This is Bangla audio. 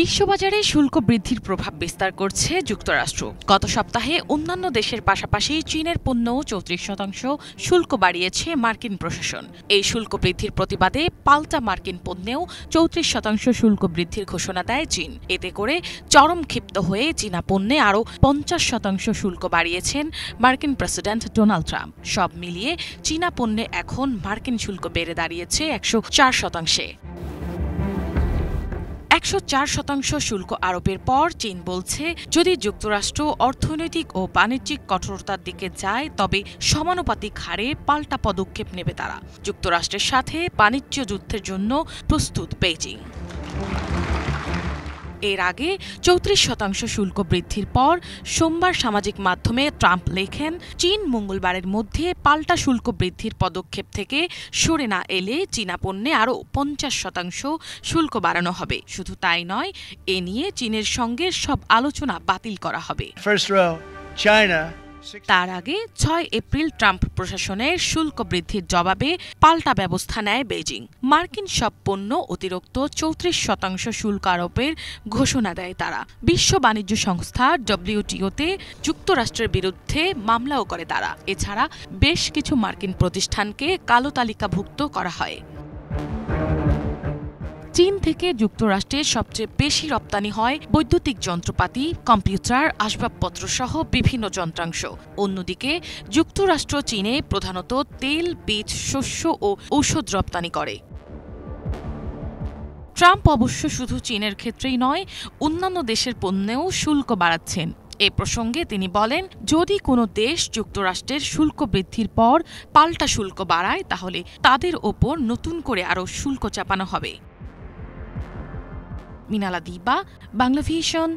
বিশ্ববাজারে শুল্ক বৃদ্ধির প্রভাব বিস্তার করছে যুক্তরাষ্ট্র। গত সপ্তাহে অন্যান্য দেশের পাশাপাশি চীনের পণ্যও ৩৪% শুল্ক বাড়িয়েছে মার্কিন প্রশাসন। এই শুল্ক বৃদ্ধির প্রতিবাদে পাল্টা মার্কিন পণ্যেও ৩৪% শুল্ক বৃদ্ধির ঘোষণা দেয় চীন। এতে করে চরম ক্ষিপ্ত হয়ে চীনা পণ্যে আরও ৫০% শুল্ক বাড়িয়েছেন মার্কিন প্রেসিডেন্ট ডোনাল্ড ট্রাম্প। সব মিলিয়ে চীনা পণ্যে এখন মার্কিন শুল্ক বেড়ে দাঁড়িয়েছে ১০৪%। ১০৪% শুল্ক আরোপের পর চীন বলছে, যদি যুক্তরাষ্ট্র অর্থনৈতিক ও বাণিজ্যিক কঠোরতার দিকে যায় তবে সমানুপাতিক হারে পাল্টা পদক্ষেপ নেবে তারা। যুক্তরাষ্ট্রের সাথে বাণিজ্য যুদ্ধের জন্য প্রস্তুত বেইজিং। এর আগে ৩৪% শুল্ক বৃদ্ধির পর সোমবার সামাজিক মাধ্যমে ট্রাম্প লেখেন, চীন মঙ্গলবারের মধ্যে পাল্টা শুল্ক বৃদ্ধির পদক্ষেপ থেকে সরে না এলে চীনা পণ্যে আরও ৫০% শুল্ক বাড়ানো হবে। শুধু তাই নয়, এ নিয়ে চীনের সঙ্গে সব আলোচনা বাতিল করা হবে। তার আগে ৬ এপ্রিল ট্রাম্প প্রশাসনের শুল্ক বৃদ্ধির জবাবে পাল্টা ব্যবস্থা নেয় বেইজিং। মার্কিন সব পণ্য অতিরিক্ত ৩৪% শুল্ক আরোপের ঘোষণা দেয় তারা। বিশ্ব বাণিজ্য সংস্থা WTO-তে যুক্তরাষ্ট্রের বিরুদ্ধে মামলাও করে তারা। এছাড়া বেশ কিছু মার্কিন প্রতিষ্ঠানকে কালো তালিকাভুক্ত করা হয়। চীন থেকে যুক্তরাষ্ট্রে সবচেয়ে বেশি রপ্তানি হয় বৈদ্যুতিক যন্ত্রপাতি, কম্পিউটার, আসবাবপত্র সহ বিভিন্ন যন্ত্রাংশ। অন্যদিকে যুক্তরাষ্ট্র চীনে প্রধানত তেল, বীজ, শস্য ও ঔষধ রপ্তানি করে। ট্রাম্প অবশ্য শুধু চীনের ক্ষেত্রেই নয়, অন্যান্য দেশের পণ্যেও শুল্ক বাড়াচ্ছেন। এ প্রসঙ্গে তিনি বলেন, যদি কোনো দেশ যুক্তরাষ্ট্রের শুল্ক বৃদ্ধির পর পাল্টা শুল্ক বাড়ায় তাহলে তাদের ওপর নতুন করে আরও শুল্ক চাপানো হবে। মিনালা দিবা, বাংলাভিশন।